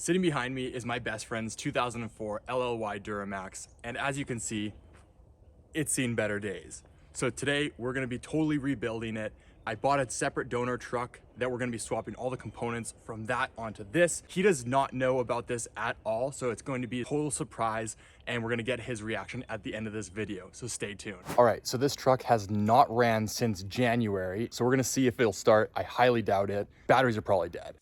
Sitting behind me is my best friend's 2004 LLY Duramax, and as you can see, it's seen better days. So today we're gonna be totally rebuilding it. I bought a separate donor truck that we're gonna be swapping all the components from that onto this. He does not know about this at all, so it's going to be a total surprise, and we're gonna get his reaction at the end of this video, so stay tuned. All right, so this truck has not ran since January, so we're gonna see if it'll start. I highly doubt it. Batteries are probably dead.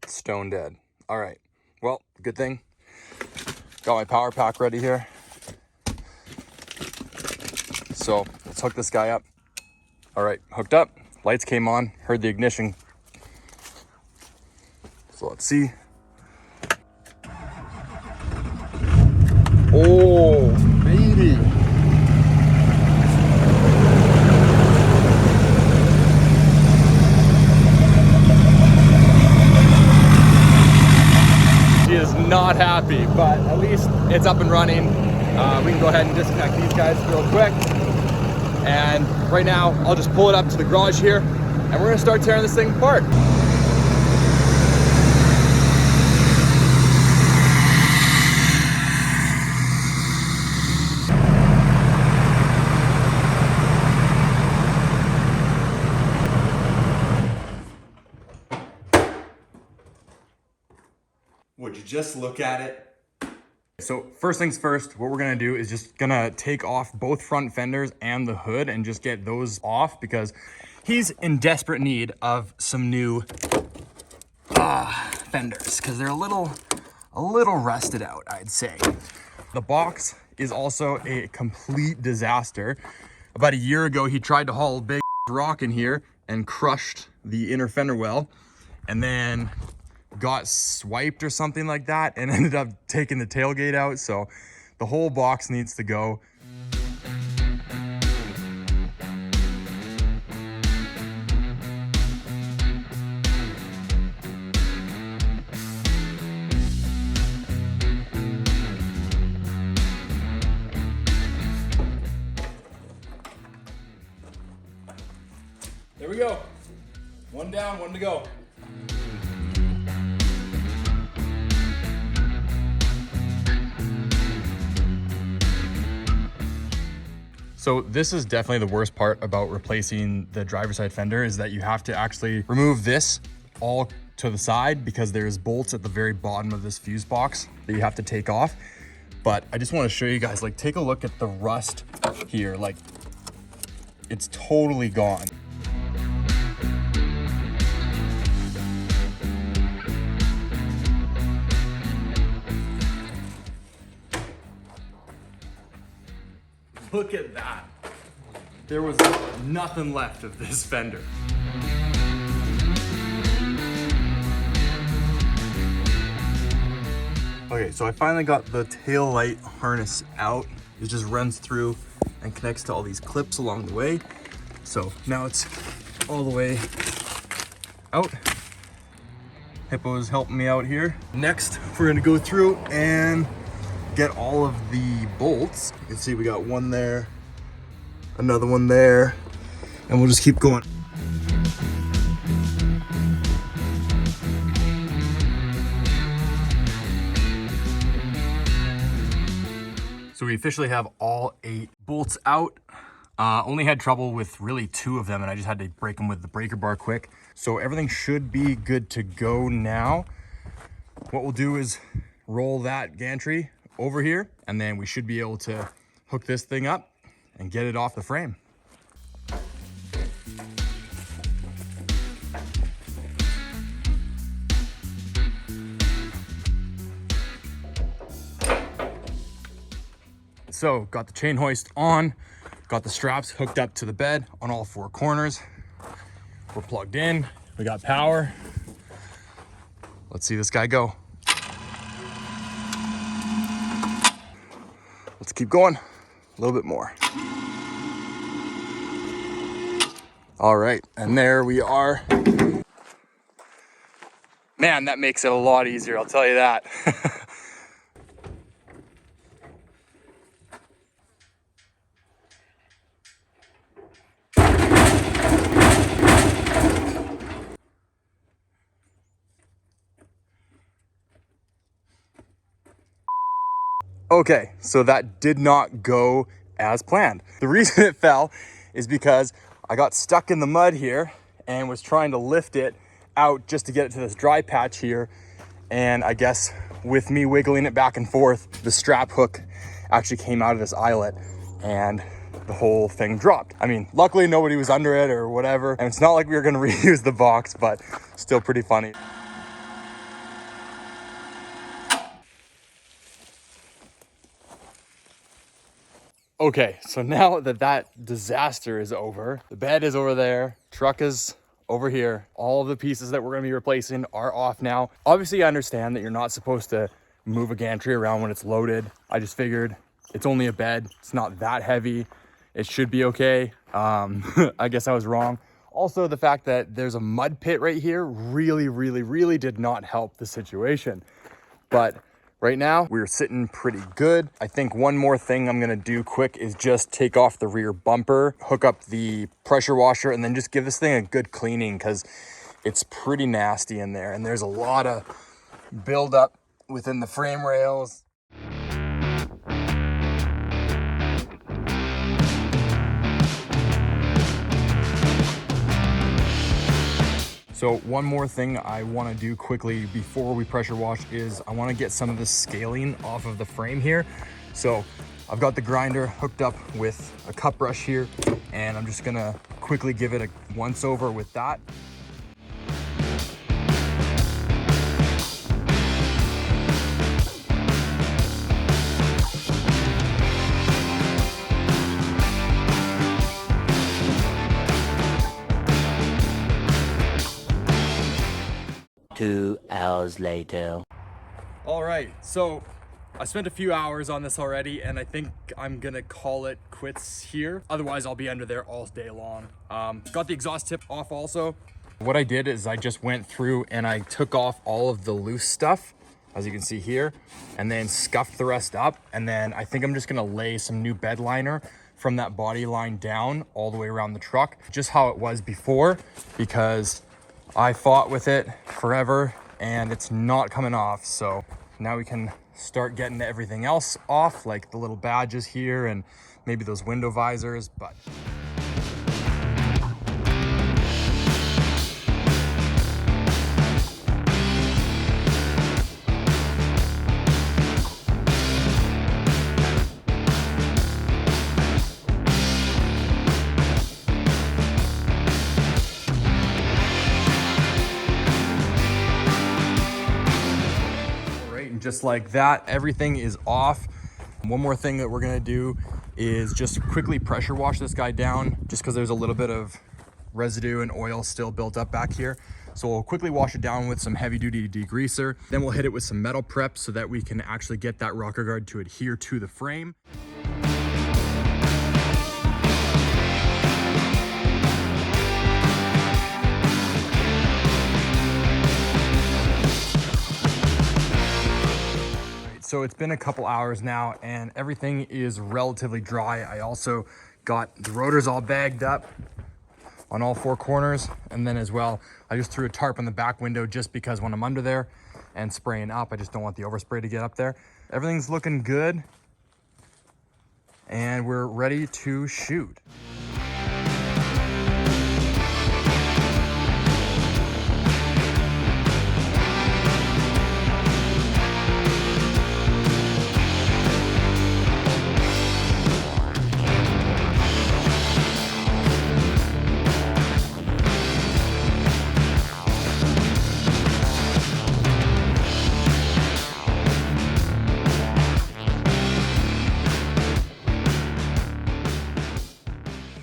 Stone dead. All right, well, good thing. Got my power pack ready here. So let's hook this guy up. All right, hooked up. Lights came on, heard the ignition. So let's see. Oh, baby. She is not happy, but at least it's up and running. We can go ahead and disconnect these guys real quick. And right now, I'll just pull it up to the garage here, and we're gonna start tearing this thing apart. Would you just look at it? So first things first, what we're gonna do is just gonna take off both front fenders and the hood and just get those off because he's in desperate need of some new fenders because they're a little rusted out, I'd say. The box is also a complete disaster. About a year ago, he tried to haul a big rock in here and crushed the inner fender well, and then got swiped or something like that and ended up taking the tailgate out. So the whole box needs to go. There we go. One down, one to go. So this is definitely the worst part about replacing the driver's side fender is that you have to actually remove this all to the side because there's bolts at the very bottom of this fuse box that you have to take off. But I just want to show you guys, like, take a look at the rust here. Like, it's totally gone. Look at that. There was nothing left of this fender. Okay, so I finally got the tail light harness out. It just runs through and connects to all these clips along the way. So now it's all the way out. Hippo is helping me out here. Next, we're gonna go through and get all of the bolts. You can see we got one there, another one there, and we'll just keep going. So we officially have all 8 bolts out. Only had trouble with really 2 of them, and I just had to break them with the breaker bar quick. So everything should be good to go now. What we'll do is roll that gantry over here, and then we should be able to hook this thing up and get it off the frame. So got the chain hoist on, got the straps hooked up to the bed on all 4 corners. We're plugged in, we got power. Let's see this guy go. Let's keep going, a little bit more. All right, and there we are. Man, that makes it a lot easier, I'll tell you that. Okay, so that did not go as planned. The reason it fell is because I got stuck in the mud here and was trying to lift it out just to get it to this dry patch here. And I guess with me wiggling it back and forth, the strap hook actually came out of this eyelet and the whole thing dropped. I mean, luckily nobody was under it or whatever. And it's not like we were gonna reuse the box, but still pretty funny. Okay, so now that disaster is over, the bed is over there, truck is over here. All of the pieces that we're gonna be replacing are off now. Obviously, I understand that you're not supposed to move a gantry around when it's loaded. I just figured it's only a bed. It's not that heavy. It should be okay. I guess I was wrong. Also, the fact that there's a mud pit right here really did not help the situation. But right now, we're sitting pretty good. I think one more thing I'm gonna do quick is just take off the rear bumper, hook up the pressure washer, and then just give this thing a good cleaning because it's pretty nasty in there. And there's a lot of buildup within the frame rails. So one more thing I want to do quickly before we pressure wash is I want to get some of the scaling off of the frame here. So I've got the grinder hooked up with a cup brush here, and I'm just gonna quickly give it a once over with that. Two hours later. All right, so I spent a few hours on this already, and I think I'm gonna call it quits here. Otherwise, I'll be under there all day long. Got the exhaust tip off also. What I did is I just went through and I took off all of the loose stuff, as you can see here, and then scuffed the rest up. And then I think I'm just gonna lay some new bed liner from that body line down all the way around the truck, just how it was before, because I fought with it forever and it's not coming off. So now we can start getting everything else off, like the little badges here and maybe those window visors, but just like that, everything is off. One more thing that we're gonna do is just quickly pressure wash this guy down, just because there's a little bit of residue and oil still built up back here. So we'll quickly wash it down with some heavy duty degreaser. Then we'll hit it with some metal prep so that we can actually get that rocker guard to adhere to the frame. So it's been a couple hours now and everything is relatively dry. I also got the rotors all bagged up on all four corners. And then as well, I just threw a tarp on the back window just because when I'm under there and spraying up, I just don't want the overspray to get up there. Everything's looking good and we're ready to shoot.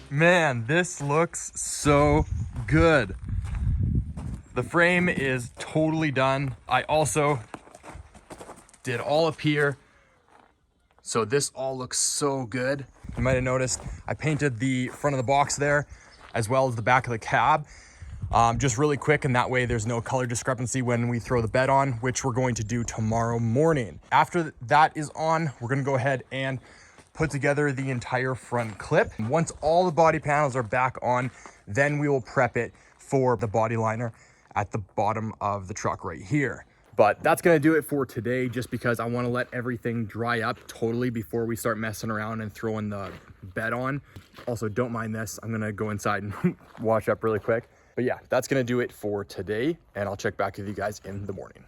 Man, this looks so good. The frame is totally done. I also did all up here, so this all looks so good. You might have noticed I painted the front of the box there as well as the back of the cab, just really quick, and that way there's no color discrepancy when we throw the bed on, which we're going to do tomorrow morning. After that is on, we're gonna go ahead and put together the entire front clip. Once all the body panels are back on, then we will prep it for the body liner at the bottom of the truck right here. But that's gonna do it for today, just because I wanna let everything dry up totally before we start messing around and throwing the bed on. Also, don't mind this. I'm gonna go inside and wash up really quick. But yeah, that's gonna do it for today, and I'll check back with you guys in the morning.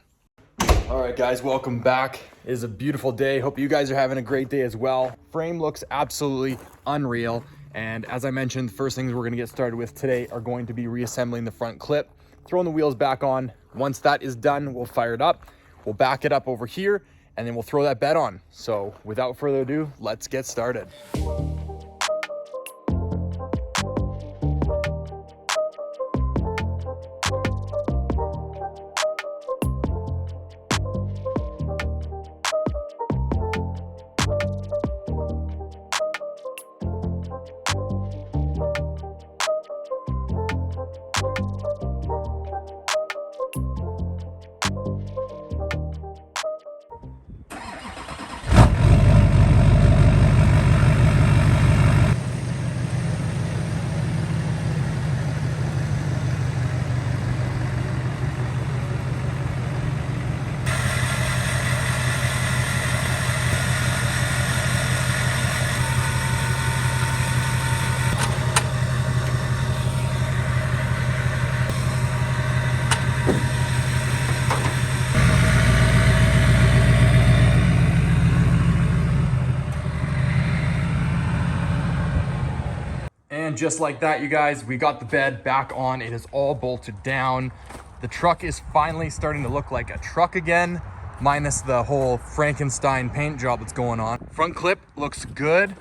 All right, guys, welcome back. It is a beautiful day. Hope you guys are having a great day as well. Frame looks absolutely unreal. And as I mentioned, the first things we're gonna get started with today are going to be reassembling the front clip, throwing the wheels back on. Once that is done, we'll fire it up. We'll back it up over here, and then we'll throw that bed on. So without further ado, let's get started. And just like that, you guys, we got the bed back on. It is all bolted down. The truck is finally starting to look like a truck again, minus the whole Frankenstein paint job that's going on. Front clip looks good.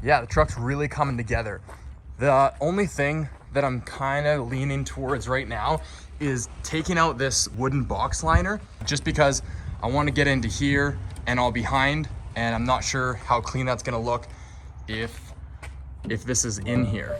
Yeah, the truck's really coming together. The only thing that I'm kind of leaning towards right now is taking out this wooden box liner, just because I want to get into here and all behind, and I'm not sure how clean that's gonna look if this is in here.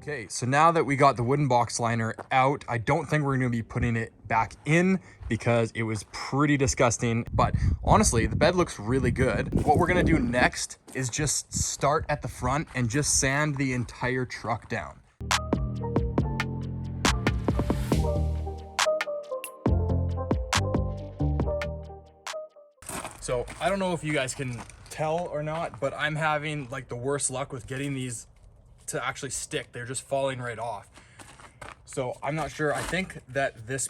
Okay, so now that we got the wooden box liner out, I don't think we're gonna be putting it back in because it was pretty disgusting. But honestly, the bed looks really good. What we're gonna do next is just start at the front and just sand the entire truck down. So I don't know if you guys can tell or not, but I'm having like the worst luck with getting these to actually stick. They're just falling right off. So I'm not sure. I think that this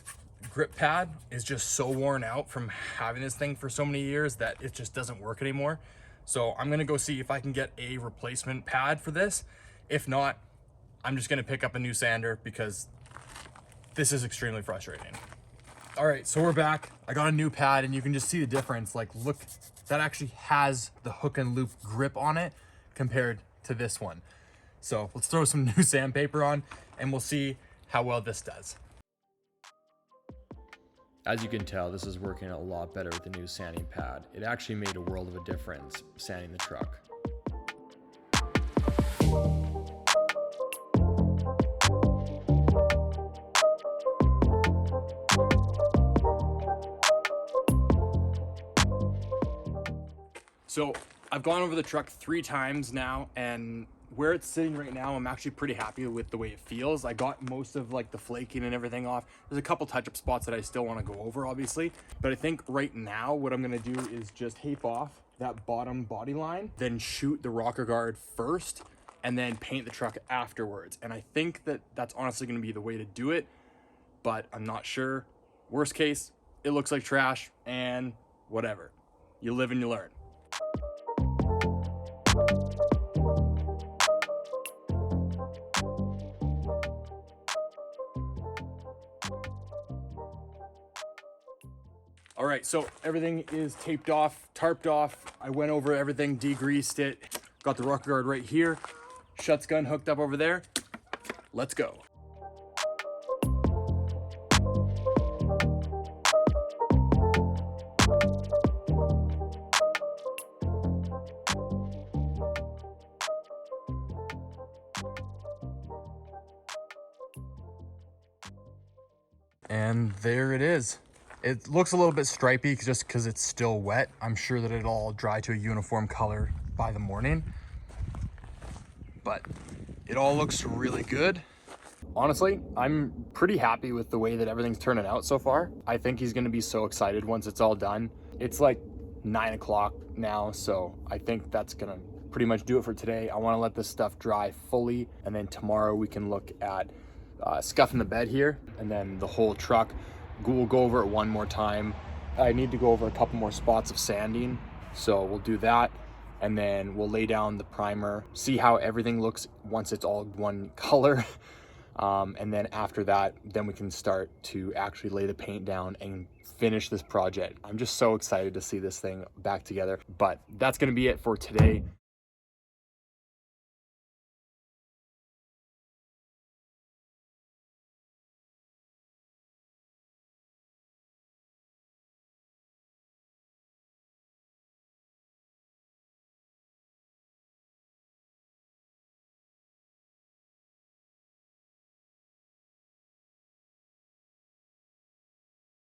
grip pad is just so worn out from having this thing for so many years that it just doesn't work anymore. So I'm gonna go see if I can get a replacement pad for this. If not, I'm just gonna pick up a new sander because this is extremely frustrating. All right, so we're back. I got a new pad and you can just see the difference. Like, look, that actually has the hook and loop grip on it compared to this one. So let's throw some new sandpaper on and we'll see how well this does. As you can tell, this is working a lot better with the new sanding pad. It actually made a world of a difference sanding the truck. So I've gone over the truck 3 times now, and where it's sitting right now, I'm actually pretty happy with the way it feels. I got most of like the flaking and everything off. There's a couple touch-up spots that I still want to go over, obviously. But I think right now what I'm gonna do is just tape off that bottom body line, then shoot the rocker guard first, and then paint the truck afterwards. And I think that that's honestly gonna be the way to do it, but I'm not sure. Worst case, it looks like trash, and whatever. You live and you learn. All right, so everything is taped off, tarped off. I went over everything, degreased it, got the rocker guard right here, shuts gun hooked up over there. Let's go. And there it is. It looks a little bit stripy just because it's still wet. I'm sure that it'll all dry to a uniform color by the morning, but it all looks really good. Honestly, I'm pretty happy with the way that everything's turning out so far. I think he's gonna be so excited once it's all done. It's like 9 o'clock now, so I think that's gonna pretty much do it for today. I wanna let this stuff dry fully, and then tomorrow we can look at scuffing the bed here, and then the whole truck. We'll go over it one more time. I need to go over a couple more spots of sanding, so we'll do that. And then we'll lay down the primer, see how everything looks once it's all one color. And then after that, then we can start to actually lay the paint down and finish this project. I'm just so excited to see this thing back together. But that's gonna be it for today.